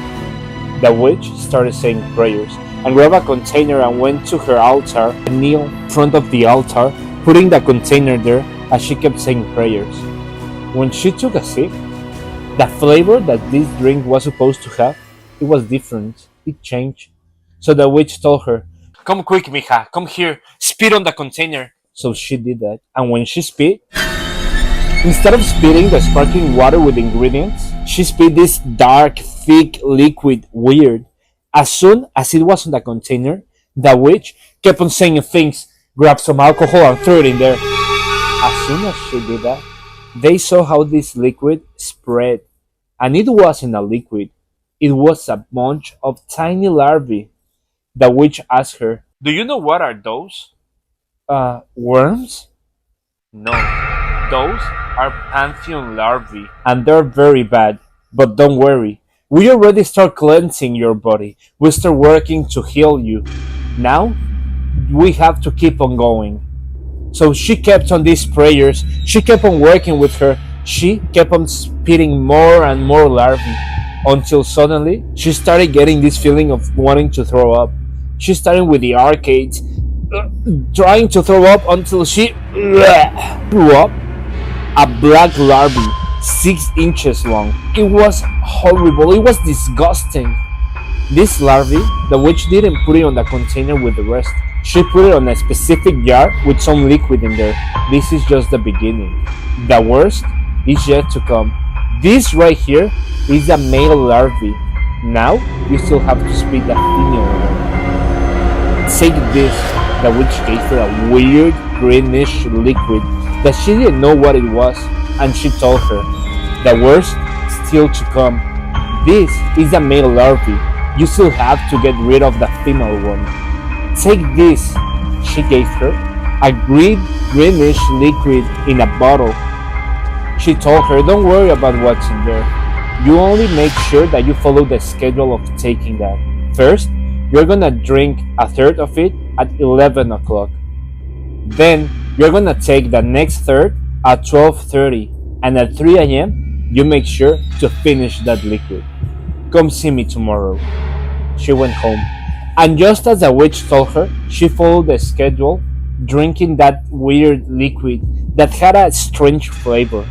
the witch started saying prayers and grabbed a container and went to her altar and knelt in front of the altar, putting the container there as she kept saying prayers. When she took a sip, the flavor that this drink was supposed to have, it was different. It changed. So the witch told her, come quick, mija, come here, spit on the container. So she did that, and when she spit, instead of spitting the sparkling water with ingredients, she spit this dark, thick liquid, weird. As soon as it was in the container, the witch kept on saying things, grab some alcohol and throw it in there. As soon as she did that, they saw how this liquid spread. And it wasn't a liquid, it was a bunch of tiny larvae. The witch asked her, do you know what are those? Worms? No, those are pantheon larvae, and they're very bad. But don't worry, we already start cleansing your body. We start working to heal you. Now, we have to keep on going. So she kept on these prayers, she kept on working with her, she kept on spitting more and more larvae, until suddenly, she started getting this feeling of wanting to throw up. She started with the arcades, trying to throw up until she threw up a black larvae 6 inches long. It was horrible, it was disgusting. This larvae, the witch didn't put it on the container with the rest. She put it on a specific jar with some liquid in there. This is just the beginning. The worst is yet to come. This right here is a male larvae. Now you still have to spit the female one. Take this. The witch gave her a weird greenish liquid that she didn't know what it was, and she told her, the worst still to come. This is a male larvae. You still have to get rid of the female one. Take this. She gave her a greenish liquid in a bottle. She told her, don't worry about what's in there. You only make sure that you follow the schedule of taking that. First, you're gonna drink a third of it at 11 o'clock. Then, you're gonna take the next third at 12:30. And at 3 a.m., you make sure to finish that liquid. Come see me tomorrow. She went home. And just as the witch told her, she followed the schedule, drinking that weird liquid that had a strange flavor.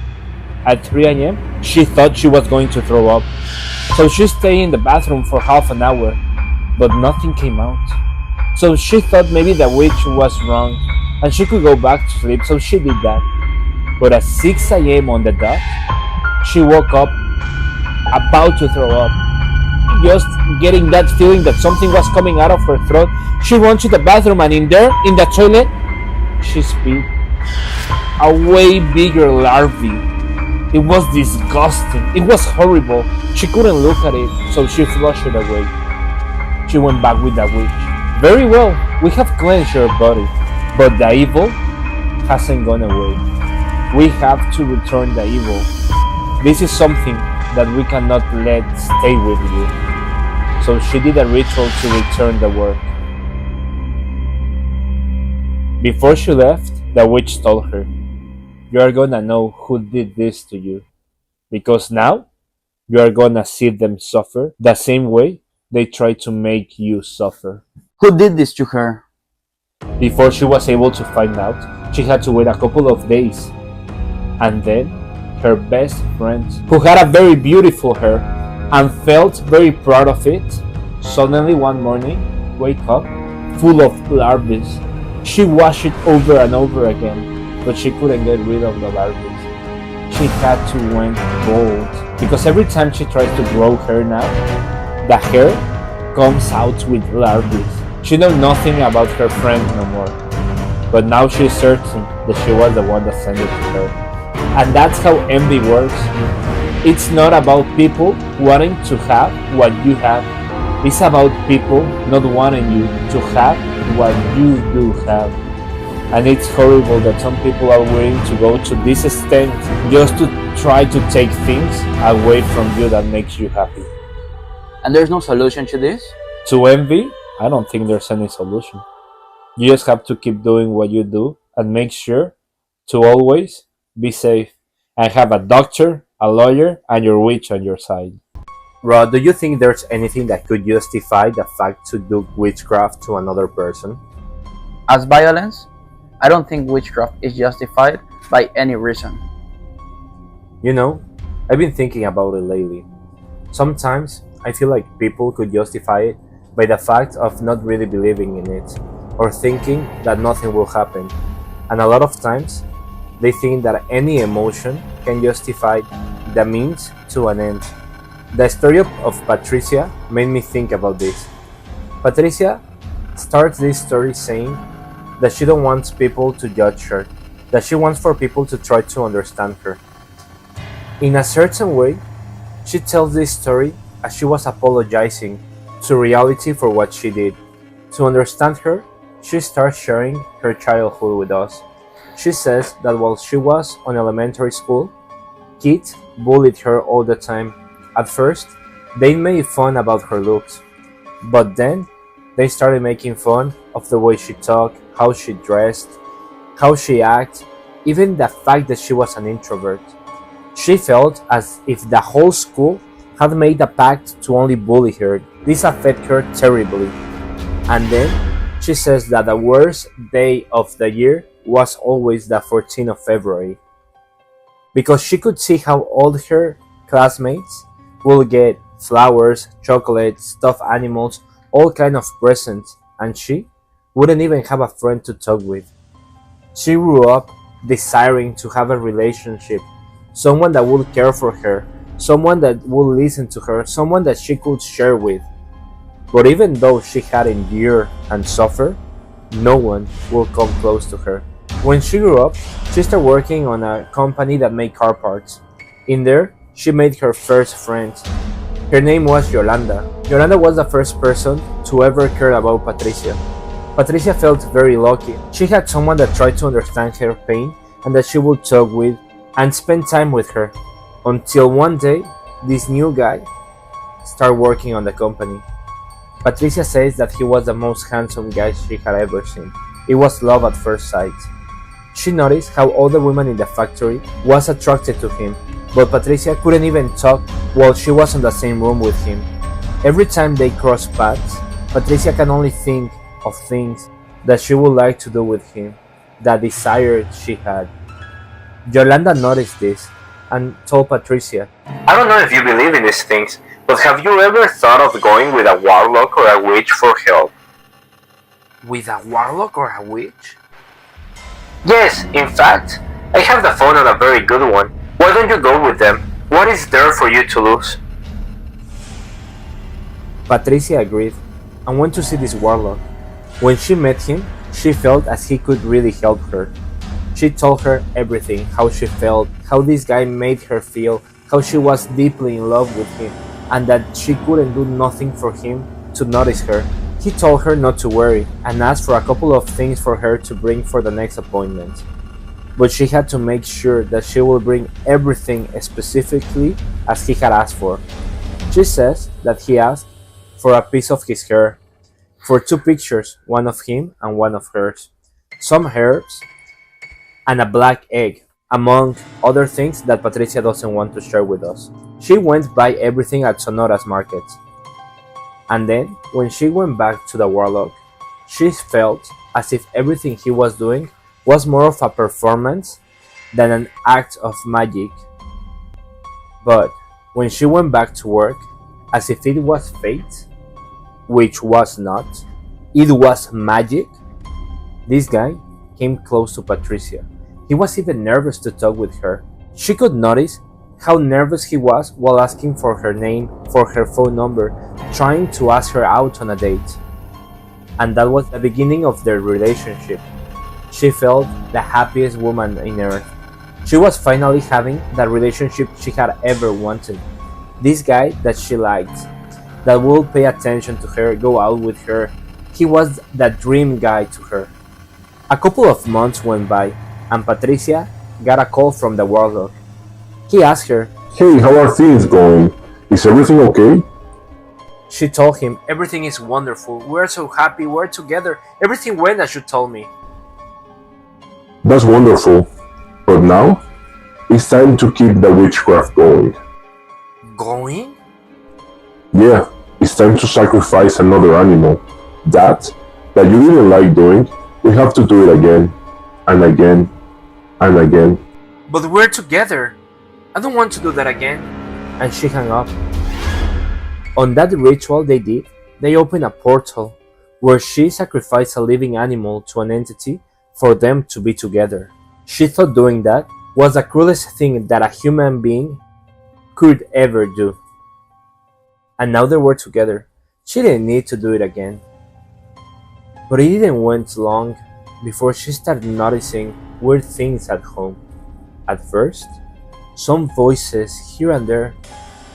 At 3 a.m., she thought she was going to throw up. So she stayed in the bathroom for half an hour, but nothing came out. So she thought maybe the witch was wrong and she could go back to sleep, so she did that. But at 6 a.m. on the dot, she woke up about to throw up. Just getting that feeling that something was coming out of her throat, she ran to the bathroom, and in there, in the toilet, she spit a way bigger larvae. It was disgusting. It was horrible. She couldn't look at it, so she flushed it away. She went back with the witch. Very well, we have cleansed your body, but the evil hasn't gone away. We have to return the evil. This is something that we cannot let stay with you. So she did a ritual to return the work. Before she left, the witch told her, you are gonna know who did this to you, because now you are gonna see them suffer the same way they tried to make you suffer. Who did this to her? Before she was able to find out, she had to wait a couple of days. And then, her best friend, who had a very beautiful hair and felt very proud of it, suddenly one morning wake up full of larvae. She washed it over and over again, but she couldn't get rid of the larvae. She had to went bald, because every time she tries to grow hair now, the hair comes out with larvae. She knows nothing about her friend no more. but now she's certain that she was the one that sent it to her. And that's how envy works. It's not about people wanting to have what you have. It's about people not wanting you to have what you do have. And it's horrible that some people are willing to go to this extent just to try to take things away from you that makes you happy. And there's no solution to this? To envy, I don't think there's any solution. You just have to keep doing what you do and make sure to always be safe and have a doctor, a lawyer, and your witch on your side. Rod, do you think there's anything that could justify the fact to do witchcraft to another person? As violence, I don't think witchcraft is justified by any reason. You know, I've been thinking about it lately. Sometimes I feel like people could justify it by the fact of not really believing in it, or thinking that nothing will happen. And a lot of times, they think that any emotion can justify the means to an end. The story of Patricia made me think about this. Patricia starts this story saying that she don't want people to judge her, that she wants for people to try to understand her. In a certain way, she tells this story as she was apologizing to reality for what she did. To understand her, she starts sharing her childhood with us. She says that while she was on elementary school, kids bullied her all the time. At first, they made fun about her looks, but then they started making fun of the way she talked, how she dressed, how she acted, even the fact that she was an introvert. She felt as if the whole school had made a pact to only bully her. This affected her terribly. And then she says that the worst day of the year was always the 14th of February, because she could see how all her classmates will get flowers, chocolates, stuffed animals, all kind of presents, and she wouldn't even have a friend to talk with. She grew up desiring to have a relationship, someone that would care for her, someone that would listen to her, someone that she could share with. But even though she had endured and suffered, no one would come close to her. When she grew up, she started working on a company that made car parts. In there, she made her first friend. Her name was Yolanda. Yolanda was the first person to ever care about Patricia. Patricia felt very lucky. She had someone that tried to understand her pain and that she would talk with and spend time with her. Until one day, this new guy started working on the company. Patricia says that he was the most handsome guy she had ever seen. It was love at first sight. She noticed how all the women in the factory was attracted to him, but Patricia couldn't even talk while she was in the same room with him. Every time they crossed paths, Patricia can only think of things that she would like to do with him, the desire she had. Yolanda noticed this and told Patricia, "I don't know if you believe in these things, but have you ever thought of going with a warlock or a witch for help?" "With a warlock or a witch?" "Yes, in fact, I have the phone on a very good one. Why don't you go with them? What is there for you to lose?" Patricia agreed and went to see this warlock. When she met him, she felt as he could really help her. She told her everything, how she felt, how this guy made her feel, how she was deeply in love with him, and that she couldn't do nothing for him to notice her. He told her not to worry and asked for a couple of things for her to bring for the next appointment. But she had to make sure that she will bring everything specifically as he had asked for. She says that he asked for a piece of his hair, for 2 pictures, one of him and one of hers, some herbs, and a black egg, among other things that Patricia doesn't want to share with us. She went by everything at Sonora's market. And then, when she went back to the warlock, she felt as if everything he was doing was more of a performance than an act of magic. But when she went back to work, as if it was fate, which was not, it was magic, this guy came close to Patricia. He was even nervous to talk with her. She could notice how nervous he was while asking for her name, for her phone number, trying to ask her out on a date. And that was the beginning of their relationship. She felt the happiest woman in earth. She was finally having the relationship she had ever wanted. This guy that she liked, that would pay attention to her, go out with her. He was the dream guy to her. A couple of months went by, and Patricia got a call from the warlock. He asked her. Hey, how are things going? Is everything okay? She told him, "Everything is wonderful. We're so happy. We're together. Everything went as you told me." That's wonderful. But now, it's time to keep the witchcraft going. Going? Yeah, it's time to sacrifice another animal. That you didn't like doing, we have to do it again, and again, and again. But we're together. I don't want to do that again. And she hung up. On that ritual they did, they opened a portal where she sacrificed a living animal to an entity for them to be together. She thought doing that was the cruelest thing that a human being could ever do. And now they were together. She didn't need to do it again. But it didn't wait long before she started noticing weird things at home. At first, some voices here and there.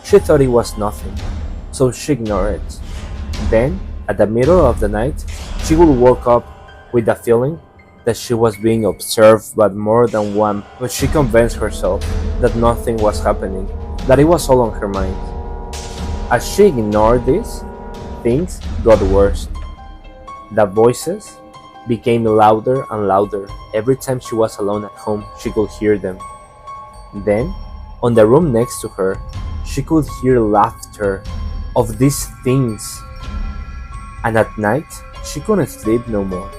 She thought it was nothing, so she ignored it. Then, at the middle of the night, she would wake up with the feeling that she was being observed by more than one, but she convinced herself that nothing was happening, that it was all on her mind. As she ignored this, things got worse. The voices became louder and louder. Every time she was alone at home, she could hear them. Then, on the room next to her, she could hear laughter of these things. And at night, she couldn't sleep no more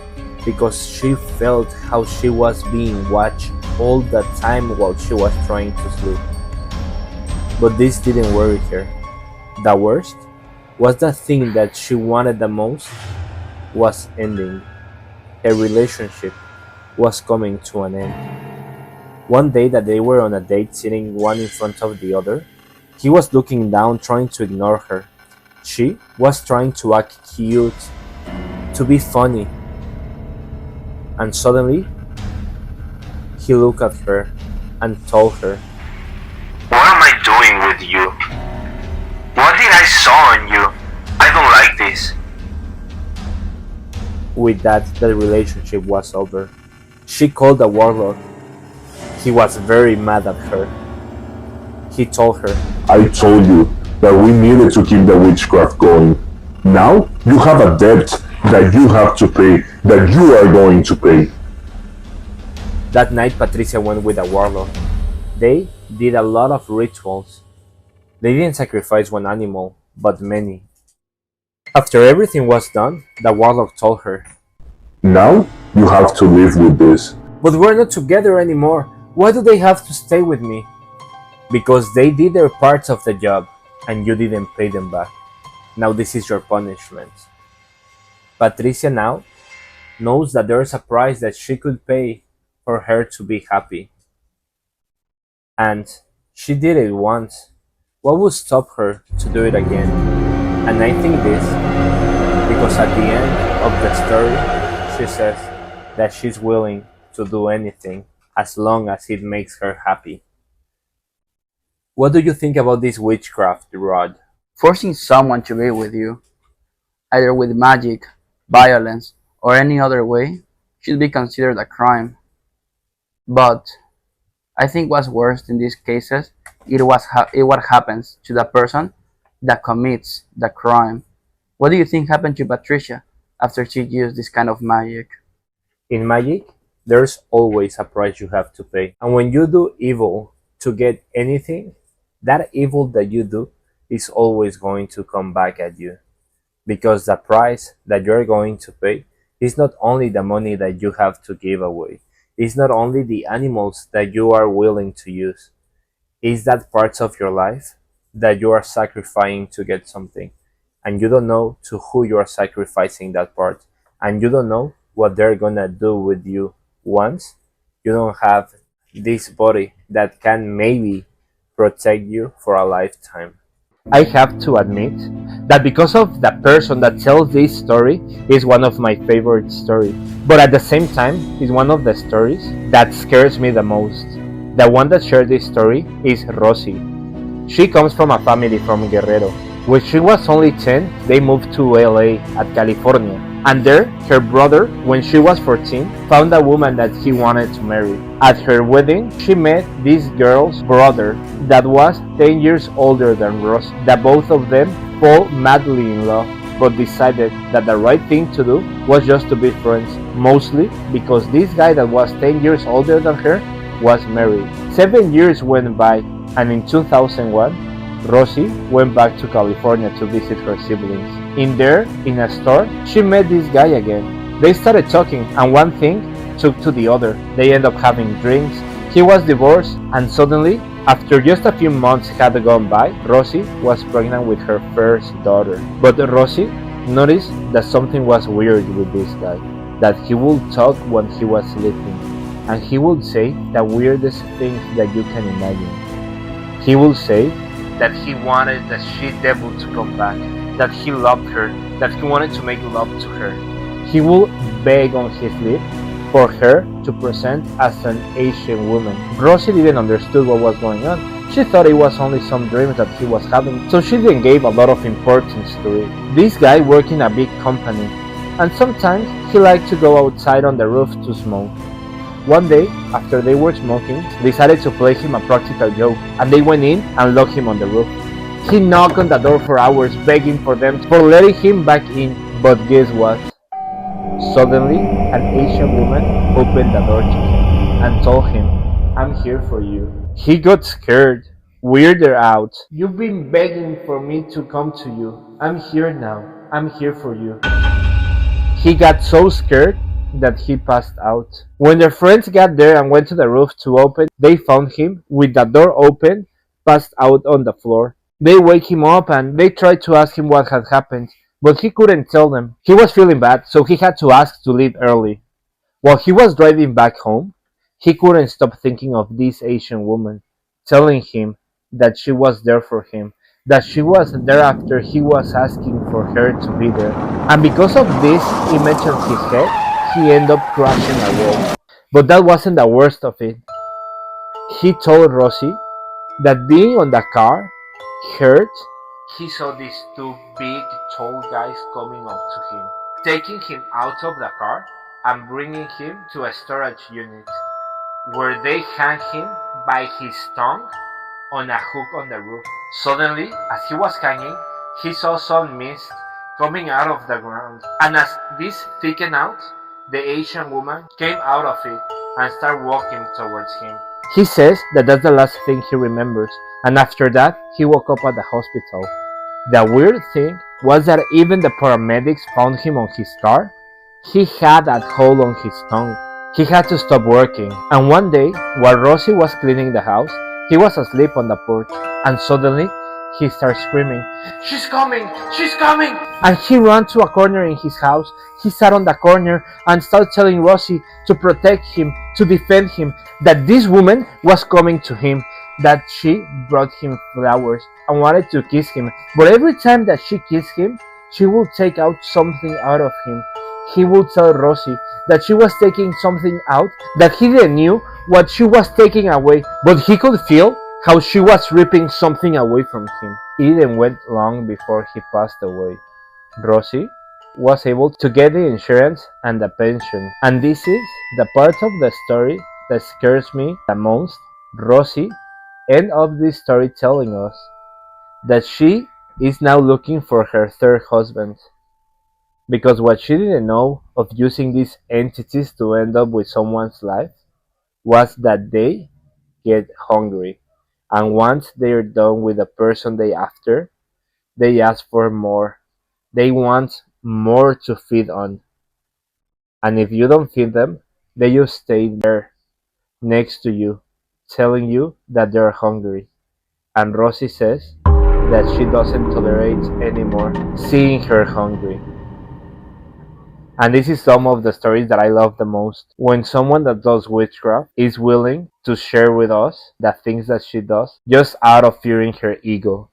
because she felt how she was being watched all the time while she was trying to sleep. But this didn't worry her. The worst was the thing that she wanted the most was ending. Her relationship was coming to an end. One day that they were on a date sitting one in front of the other, he was looking down trying to ignore her. She was trying to act cute, to be funny. And suddenly, he looked at her and told her, What am I doing with you? What did I saw on you? I don't like this. with that, the relationship was over. She called the warlock. He was very mad at her. He told her, I told you that we needed to keep the witchcraft going. Now you have a debt that you have to pay, that you are going to pay. That night Patricia went with the warlock. They did a lot of rituals. They didn't sacrifice one animal, but many. After everything was done, the warlock told her, Now you have to live with this. But we're not together anymore. Why do they have to stay with me? Because they did their parts of the job, and you didn't pay them back. Now this is your punishment. Patricia now knows that there is a price that she could pay for her to be happy. And she did it once. What would stop her to do it again? And I think this because at the end of the story, she says that she's willing to do anything as long as it makes her happy. What do you think about this witchcraft, Rod? Forcing someone to be with you, either with magic, violence, or any other way, should be considered a crime. But I think what's worse in these cases it what happens to the person that commits the crime. What do you think happened to Patricia after she used this kind of magic? In magic, there's always a price you have to pay. And when you do evil to get anything, that evil that you do is always going to come back at you. Because the price that you're going to pay is not only the money that you have to give away, it's not only the animals that you are willing to use, it's that parts of your life that you are sacrificing to get something. And you don't know to who you are sacrificing that part. And you don't know what they're gonna do with you once you don't have this body that can maybe protect you for a lifetime. I have to admit that because of the person that tells this story is one of my favorite stories. But at the same time, is one of the stories that scares me the most. The one that shared this story is Rosie. She comes from a family from Guerrero. When she was only 10, they moved to LA at California. And there, her brother, when she was 14, found a woman that he wanted to marry. At her wedding, she met this girl's brother that was 10 years older than Rosie. That both of them fall madly in love, but decided that the right thing to do was just to be friends, mostly because this guy that was 10 years older than her was married. 7 years went by, and in 2001, Rosie went back to California to visit her siblings. In a store, she met this guy again. They started talking, and one thing took to the other. They ended up having drinks. He was divorced, and suddenly, after just a few months had gone by, Rosie was pregnant with her first daughter. But Rosie noticed that something was weird with this guy, that he would talk when he was sleeping, and he would say the weirdest things that you can imagine. He would say that he wanted the she-devil to come back, that he loved her, that he wanted to make love to her. He would beg on his lips for her to present as an Asian woman. Rosie didn't understand what was going on. She thought it was only some dreams that he was having, so she didn't give a lot of importance to it. This guy worked in a big company, and sometimes he liked to go outside on the roof to smoke. One day, after they were smoking, they decided to play him a practical joke, and they went in and locked him on the roof. He knocked on the door for hours, begging for them for letting him back in, but guess what? Suddenly, an Asian woman opened the door to him and told him, "I'm here for you." He got scared, weirded out. "You've been begging for me to come to you. I'm here now. I'm here for you." He got so scared that he passed out. When their friends got there and went to the roof to open, they found him with the door open, passed out on the floor. They wake him up and they tried to ask him what had happened, but he couldn't tell them. He was feeling bad, so he had to ask to leave early. While he was driving back home, he couldn't stop thinking of this Asian woman, telling him that she was there for him, that she was there after he was asking for her to be there. And because of this image on his head, he ended up crashing a wall. But that wasn't the worst of it. He told Rosie that being on the car hurt. He saw these two big, tall guys coming up to him, taking him out of the car and bringing him to a storage unit, where they hang him by his tongue on a hook on the roof. Suddenly, as he was hanging, he saw some mist coming out of the ground, and as this thickened out, the Asian woman came out of it and started walking towards him. He says that that's the last thing he remembers, and after that, he woke up at the hospital. The weird thing was that even the paramedics found him on his car. He had a hole on his tongue. He had to stop working, and one day, while Rosie was cleaning the house, he was asleep on the porch, and suddenly, he started screaming, "She's coming! She's coming!" And he ran to a corner in his house. He sat on the corner and started telling Rosie to protect him, to defend him, that this woman was coming to him, that she brought him flowers and wanted to kiss him. But every time that she kissed him, she would take out something out of him. He would tell Rosie that she was taking something out, that he didn't knew what she was taking away, but he could feel how she was ripping something away from him. It didn't wait long before he passed away. Rosie was able to get the insurance and the pension, and this is the part of the story that scares me the most. Rosie ended up this story telling us that she is now looking for her third husband, because what she didn't know of using these entities to end up with someone's life was that they get hungry, and once they're done with the person they after, they ask for more. They want more to feed on, and if you don't feed them, they just stay there next to you, telling you that they're hungry. And Rosie says that she doesn't tolerate anymore seeing her hungry. And this is some of the stories that I love the most. When someone that does witchcraft is willing to share with us the things that she does, just out of fearing her ego.